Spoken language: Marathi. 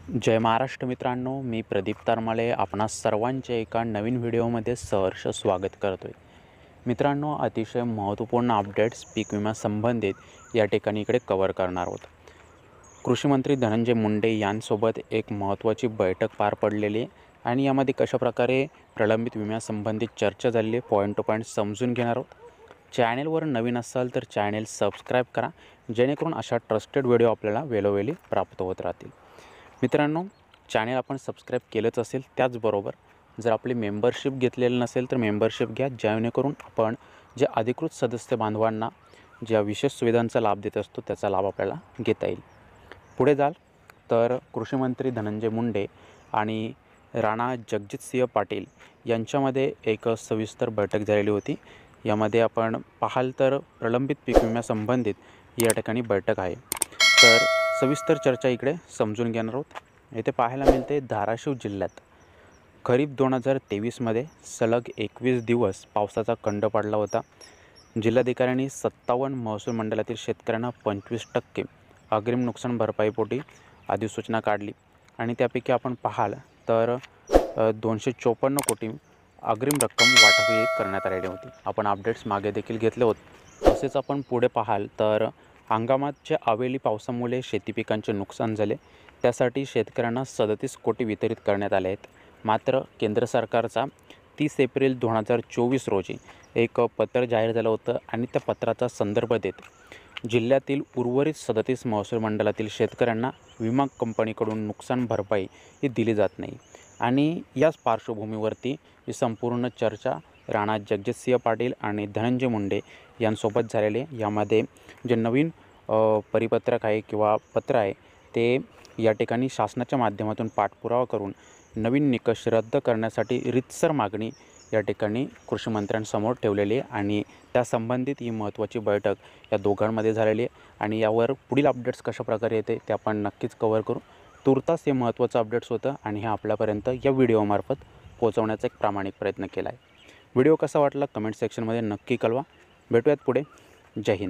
जय महाराष्ट्र मित्रांनो, मी प्रदीप तरमाले आपणा सर्वांचे एका नवीन व्हिडिओमध्ये सहर्ष स्वागत करतो आहे। मित्रांनो, अतिशय महत्त्वपूर्ण अपडेट्स पीक विमा संबंधित या ठिकाणी इकडे कव्हर करणार आहोत। कृषी मंत्री धनंजय मुंडे यांसोबत एक महत्त्वाची बैठक पार पडलेली आहे आणि यामध्ये कशाप्रकारे प्रलंबित विम्यासंबंधित चर्चा झालेली आहे, पॉईंट टू पॉईंट समजून घेणार आहोत। चॅनेलवर नवीन असाल तर चॅनेल सबस्क्राईब करा, जेणेकरून अशा ट्रस्टेड व्हिडिओ आपल्याला वेळोवेळी प्राप्त होत राहतील। मित्रांनो, चॅनेल आपण सबस्क्राईब केलंच असेल, त्याचबरोबर जर आपली मेंबरशिप घेतलेली नसेल तर मेंबरशिप घ्या, जेणेकरून आपण जे अधिकृत सदस्य बांधवांना ज्या विशेष सुविधांचा लाभ देत असतो त्याचा लाभ आपल्याला घेता येईल। पुढे जाल तर कृषी मंत्री धनंजय मुंडे आणि राणा जगजितसिंह पाटील यांच्यामध्ये एक सविस्तर बैठक झालेली होती। यामध्ये आपण पाहाल तर प्रलंबित पीक विम्यासंबंधित या ठिकाणी बैठक आहे। तर सविस्तर चर्चा इकडे समजून घेणार आहोत। येथे पाहायला मिळते धाराशिव जिल्ह्यात खरीप 2023मध्ये सलग 21 दिवस पावसाचा खंड पडला होता। जिल्हाधिकाऱ्यांनी 57 महसूल मंडळातील शेतकऱ्यांना 25% अग्रिम नुकसान भरपाईपोटी अधिसूचना काढली आणि त्यापैकी आपण पाहाल तर 254 कोटी अग्रिम रक्कम वाटप करण्यात आलेली होती। आपण अपडेट्स मागे देखील घेतले होते। तसेच आपण पुढे पाहाल तर हंगामाच्या अवेळी पावसामुळे शेती पिकांचे नुकसान झाले, त्यासाठी शेतकऱ्यांना 37 कोटी वितरित करण्यात आले आहेत। मात्र केंद्र सरकारचा 30 एप्रिल 2024 रोजी एक पत्र जाहीर झालं होतं आणि त्या पत्राचा संदर्भ देत जिल्ह्यातील उर्वरित 37 महसूल मंडळातील शेतकऱ्यांना विमा कंपनीकडून नुकसान भरपाई ही दिली जात नाही। आणि याच पार्श्वभूमीवरती ही संपूर्ण चर्चा राणा जगजितसिंह पाटील आणि धनंजय मुंडे यांसोबत झालेले। यामध्ये जे नवीन परिपत्रक आहे किंवा पत्र आहे ते या ठिकाणी शासनाच्या माध्यमातून पाठपुरावा करून नवीन निकष रद्द करण्यासाठी रीतसर मागणी या ठिकाणी कृषी मंत्र्यांसमोर ठेवलेली आहे आणि त्यासंबंधित ही महत्त्वाची बैठक या दोघांमध्ये झालेली आहे आणि यावर पुढील अपडेट्स कशाप्रकारे येते ते आपण नक्कीच कव्हर करू। तुर्तास हे महत्त्वाचं अपडेट्स होतं आणि हे आपल्यापर्यंत या व्हिडिओमार्फत पोहोचवण्याचा एक प्रामाणिक प्रयत्न केला आहे। व्हिडिओ कसा वाटला कमेंट सेक्शनमध्ये नक्की कळवा। भेटूयात पुढे। जय हिंद।